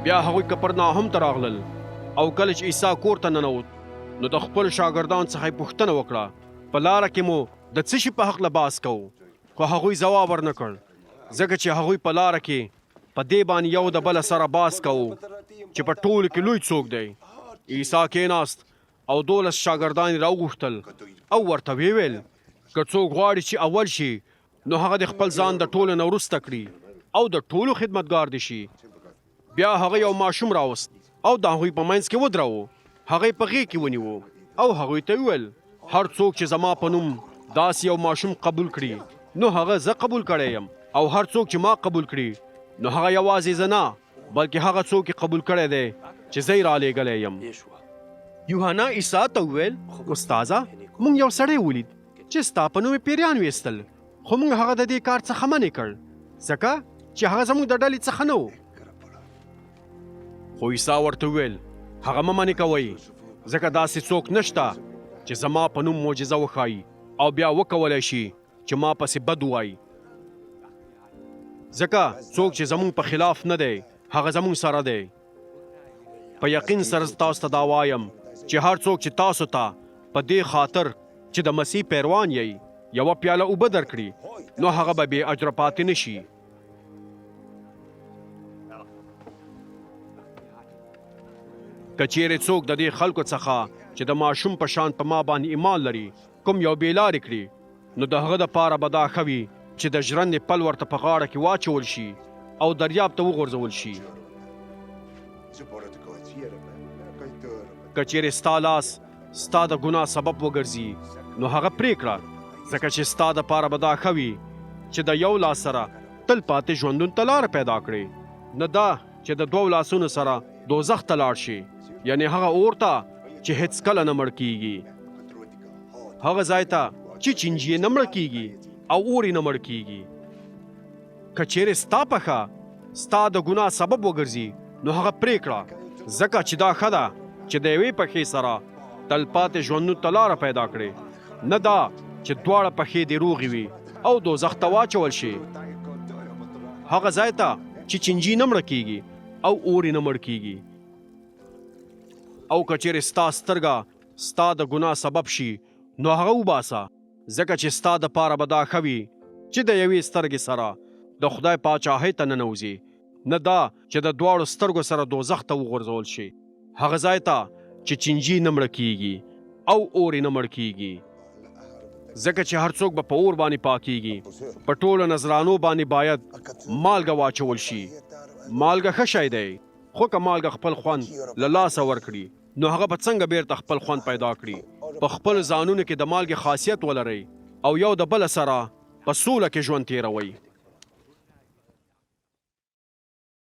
بیا هغوی کپرناهم ته راغلل او کله چې عیسی کور ته ننوت نو د خپل شاګردان څخه یې پوښتنه وکړه په لاره کې مو د څه شي په هکله بحث کوو خو هغوی ځواب ورنکړ ځکه چې هغوی په لاره کې په دې باندې یو د بله سره بحث کوو چې په ټولو کې لوی څوک دی عیسی کېناست او 12 شاګردان یې راوغوښتل او ورته ویې ویل که څوک غواړي چې اول شي نو هغه د خپل ځان د ټولو نه وروسته کړي او د ټولو خدمتګار دي شي بیا هغه یو ماشوم راوست او د هغوی په منځ کې ودروو هغه یې په غېږ کې ونیو او هغوی ته وویل هر څوک چې زما په نوم داسې یو ماشوم قبول کړي نو هغه زه قبول کړی یم او هر څوک چې ما قبول کړي نو هغه یوازې زه نه بلکې هغه څوک یې قبول کړی دی چې زه یې رالیږلی یم یوحنا عیسی ته وویل استاذه موږ یو سړی ولید چې ستا په نوم یې پیریان ویستل خو موږ هغه د دې کار څخه منې کړ ځکه چې هغه زموږ د ډلې څخه نه و خو عیسی ورته وویل هغه مه منې کوئ ځکه داسې څوک نشته چې زما په نوم معجزه وښایي او بیا وکولی شي چې ما پسې بد ووایي ځکه څوک چې زموږ په خلاف نه دی هغه زموږ سره دی په یقین سره تاسو ته دا وایم چې هر څوک چې تاسو ته په دې خاطر چې د مسیح پیروان یې یوه پیاله اوبه درکړي نو هغه به بې اجره پاتې نه شي که چیرې څوک د دې خلکو څخه چې د ماشوم په شان په ما باندې ایمان لري کوم یو بېلارې کړي نو د هغه دپاره به دا ښه وي چې د ژرندې پل ورته په غاړه کې واچول شي او دریاب ته وغورځول شي که چیرې ستا لاس ستا د ګناه سبب وګرځي نو هغه پرې کړه ځکه چې ستا دپاره به دا ښه وي چې د یو لاس سره تل پاتې ژوندون ته لاره پیدا کړې نه دا چې د 2 لاسونو سره دوزخ ته لاړ شي یعنی هغه اور ته چې هیڅکله نه مړ کیږي هغه ځای ته چې چینجي نه مړ کیږي او اور نه مړ کیږي که چیرې ستا پښه ستا د ګناه سبب وګرځي نو هغه پرې کړه ځکه چې دا ښه ده چې د یوې پښې سره تل پاتې ژوندون ته لاره پیدا کړې نه دا چې دواړه پښې دې روغې وي او دوزخ ته واچول شي هغه ځای ته چې چینجي نه مړه کیږي او اور نه مړ کیږي او که چیرې ستا سترګه ستا د ګناه سبب شي نو هغه وباسه ځکه چې ستا دپاره به دا ښه وي چې د یوې سترګې سره د خدای پاچاهۍ ته ننوځي نه دا چې د دواړو سترګو سره دوزخ ته وغورځول شي هغه ځای ته چې چینجي نه مړه کیږي او اور نه مړ کیږي ځکه چې هر څوک به په اور باندې پاکیږي په ټولو نذرانو باندې باید مالګه واچول شي مالګه ښه شی دی خو که مالګه خپل خوند له لاسه ورکړي نو هغه به څنګه بیرته خپل خوند پیدا کړي په خپل ځانونو کې د مالګې خاصیت ولرئ او یو د بله سره په سوله کې ژوند تیروئ